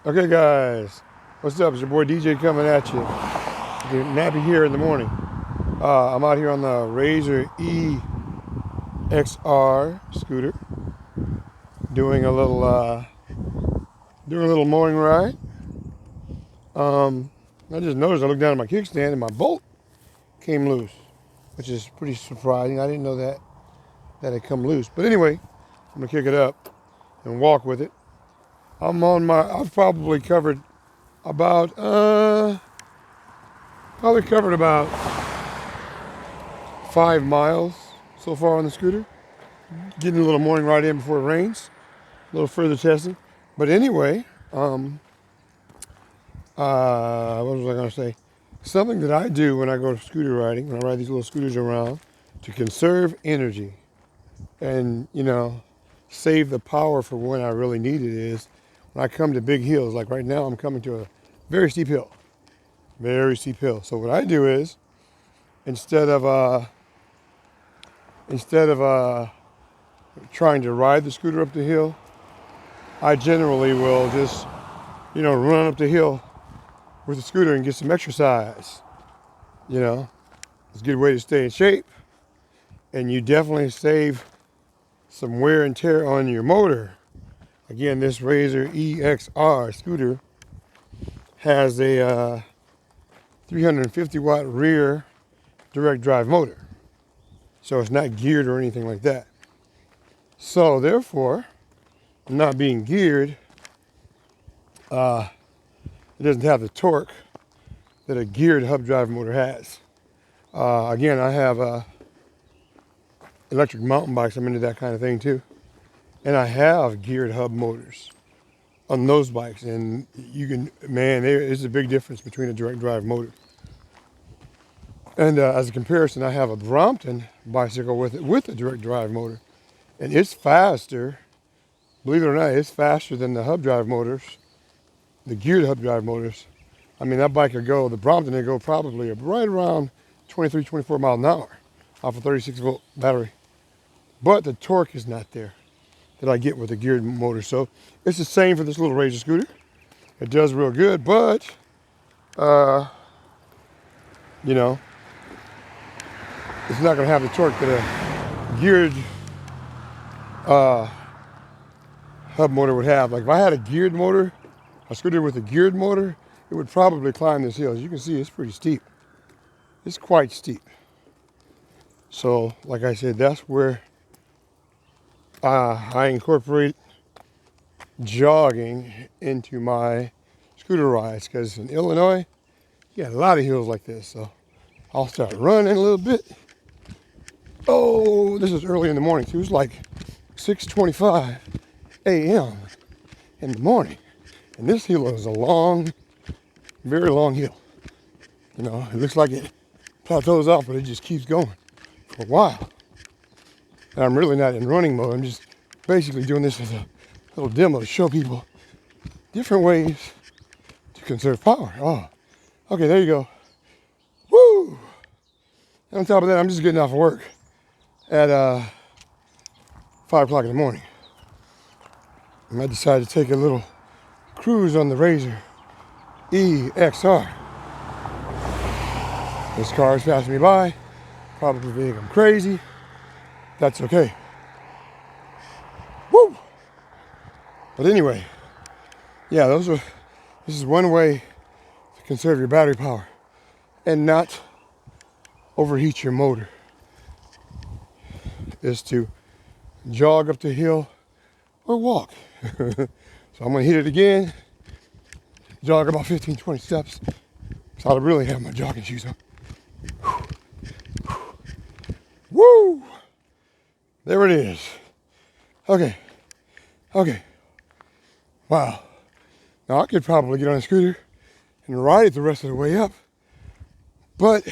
Okay, guys, what's up? It's your boy DJ coming at you. Getting nappy here in the morning. I'm out here on the Razor EXR scooter, doing a little morning ride. I just noticed I looked down at my kickstand and my bolt came loose, which is pretty surprising. I didn't know that had come loose. But anyway, I'm gonna kick it up and walk with it. I've probably covered about Probably covered about 5 miles so far on the scooter. Getting a little morning ride in before it rains. A little further testing. But anyway, what was I going to say? Something that I do when I go scooter riding, when I ride these little scooters around, to conserve energy and, save the power for when I really need it is when I come to big hills. Like right now, I'm coming to a very steep hill. Very steep hill. So what I do is, instead of trying to ride the scooter up the hill, I generally will just, run up the hill with the scooter and get some exercise. It's a good way to stay in shape, and you definitely save some wear and tear on your motor. Again, this Razor EXR scooter has a 350 watt rear direct drive motor. So it's not geared or anything like that. So therefore, not being geared, it doesn't have the torque that a geared hub drive motor has. Again, I have electric mountain bikes. I'm into that kind of thing too. And I have geared hub motors on those bikes. And there is a big difference between a direct drive motor. And as a comparison, I have a Brompton bicycle with a direct drive motor. And it's faster, believe it or not, it's faster than the hub drive motors, the geared hub drive motors. I mean, that bike the Brompton will go probably right around 23, 24 miles an hour off a 36 volt battery. But the torque is not there that I get with the geared motor. So it's the same for this little Razor scooter. It does real good, but, it's not going to have the torque that a geared hub motor would have. Like if I had a scooter with a geared motor, it would probably climb this hill. As you can see, it's pretty steep. It's quite steep. So, like I said, that's where I incorporate jogging into my scooter rides. Because in Illinois, you got a lot of hills like this. So I'll start running a little bit. Oh, this is early in the morning too. It's like 6:25 a.m. in the morning. And this hill is a long, very long hill. It looks like it plateaus off, but it just keeps going for a while. And I'm really not in running mode. I'm just basically doing this as a little demo to show people different ways to conserve power. Oh, okay, there you go. Woo! And on top of that, I'm just getting off of work at 5 o'clock in the morning. And I decided to take a little cruise on the Razor EXR. This car is passing me by, probably think I'm crazy. That's okay. Woo! But anyway, yeah, this is one way to conserve your battery power and not overheat your motor, is to jog up the hill or walk. So I'm gonna hit it again, jog about 15, 20 steps. So I really have my jogging shoes on. Woo! There it is. Okay. Wow. Now I could probably get on a scooter and ride it the rest of the way up, but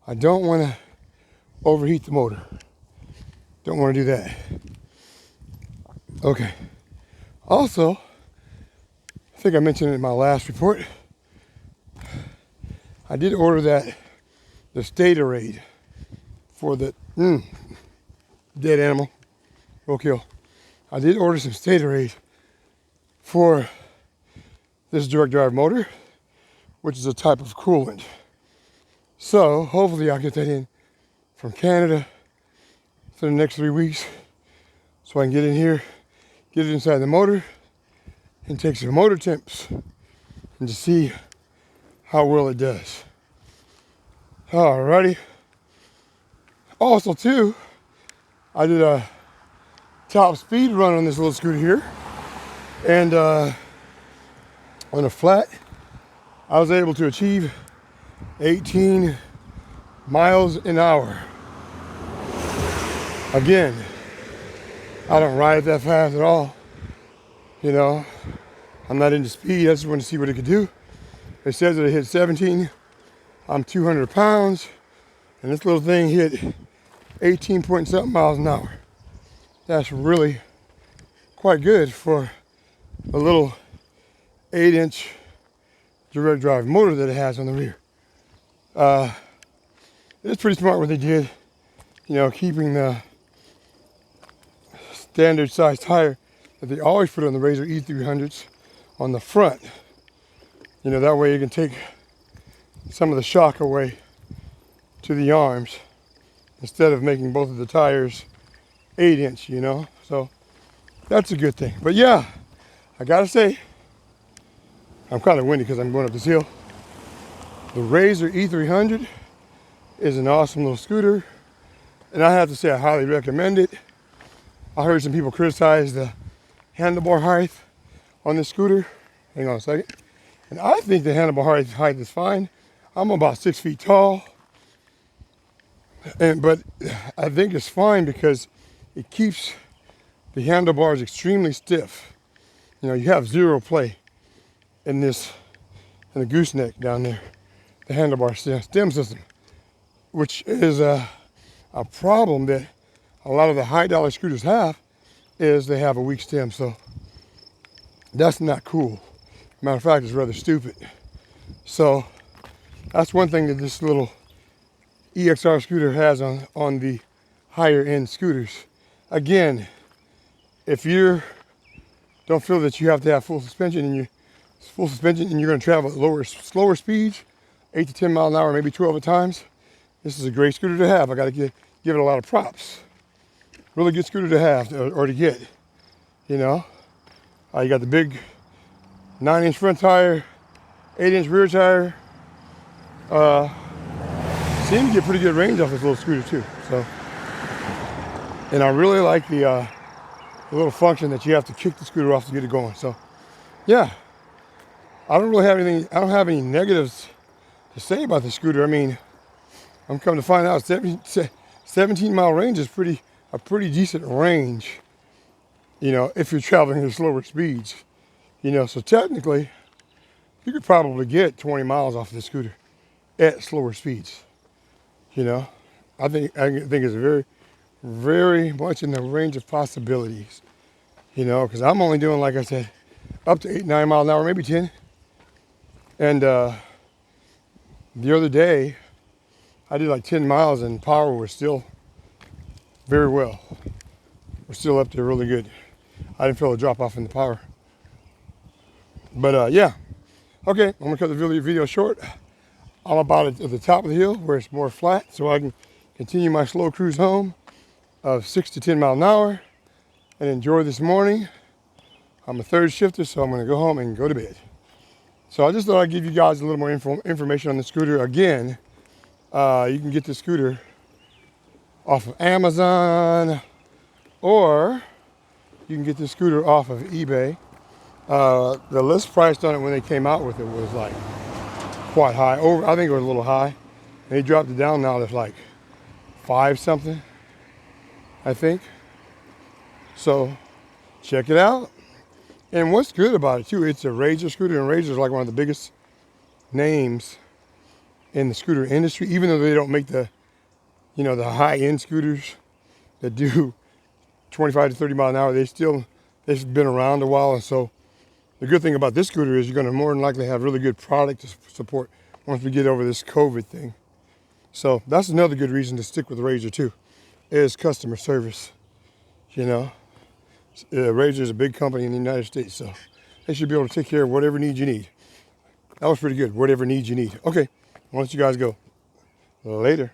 I don't want to overheat the motor. Don't want to do that. Okay. Also, I think I mentioned it in my last report, I did order the Statorade for the dead animal, roadkill. I did order some Statorade for this direct drive motor, which is a type of coolant. So hopefully I'll get that in from Canada for the next 3 weeks, so I can get in here, get it inside the motor, and take some motor temps and to see how well it does. Alrighty. Also too, I did a top speed run on this little scooter here, and on a flat, I was able to achieve 18 miles an hour. Again, I don't ride it that fast at all. You know, I'm not into speed. I just want to see what it could do. It says that it hit 17. I'm 200 pounds, and this little thing hit 18 point something miles an hour. That's really quite good for a little 8-inch direct drive motor that it has on the rear. It's pretty smart what they did, you know, keeping the standard size tire that they always put on the Razor E300s on the front. You know, that way you can take some of the shock away to the arms instead of making both of the tires 8-inch, you know. So that's a good thing. But yeah, I gotta say, I'm kind of windy because I'm going up this hill. The Razor E300 is an awesome little scooter, and I have to say I highly recommend it. I heard some people criticize the handlebar height on this scooter. Hang on a second. And I think the handlebar height is fine. I'm about 6 feet tall, but I think it's fine because it keeps the handlebars extremely stiff. You know, you have zero play in this, in the gooseneck down there, the handlebar stem system, which is a problem that a lot of the high dollar scooters have, is they have a weak stem. So that's not cool. Matter of fact, it's rather stupid. So that's one thing that this little EXR scooter has on the higher end scooters. Again, if you don't feel that you have to have full suspension and you're going to travel at slower speeds, 8 to 10 miles an hour, maybe 12 at times, this is a great scooter to have. I got to give it a lot of props. Really good scooter to have or to get. You know, you got the big 9-inch front tire, 8-inch rear tire. Seem to get pretty good range off this little scooter too. So, and I really like the little function that you have to kick the scooter off to get it going. So, yeah, I don't really have anything. I don't have any negatives to say about the scooter. I mean, I'm coming to find out 17 mile range is a pretty decent range. You know, if you're traveling at slower speeds. You know, so technically, you could probably get 20 miles off of the scooter at slower speeds. You know, I think it's very, very much in the range of possibilities. You know, because I'm only doing, like I said, up to 8, 9 miles an hour, maybe 10. And the other day, I did like 10 miles and power was still very well. We're still up there really good. I didn't feel a drop off in the power. But yeah, okay, I'm gonna cut the video short. I'm about at the top of the hill where it's more flat, so I can continue my slow cruise home of 6 to 10 miles an hour and enjoy this morning. I'm a third shifter, so I'm gonna go home and go to bed. So I just thought I'd give you guys a little more information on the scooter. Again, you can get the scooter off of Amazon, or you can get the scooter off of eBay. The list price on it when they came out with it was like quite high. I think it was a little high. They dropped it down now to like 5 something, I think. So check it out. And what's good about it too, it's a Razor scooter, and Razor is like one of the biggest names in the scooter industry, even though they don't make the, you know, the high-end scooters that do 25 to 30 miles an hour. They've been around a while, and so the good thing about this scooter is you're going to more than likely have really good product to support once we get over this COVID thing. So that's another good reason to stick with Razor too, is customer service. You know, Razor is a big company in the United States, so they should be able to take care of whatever needs you need. That was pretty good. Whatever needs you need. Okay, I'll let you guys go. Later.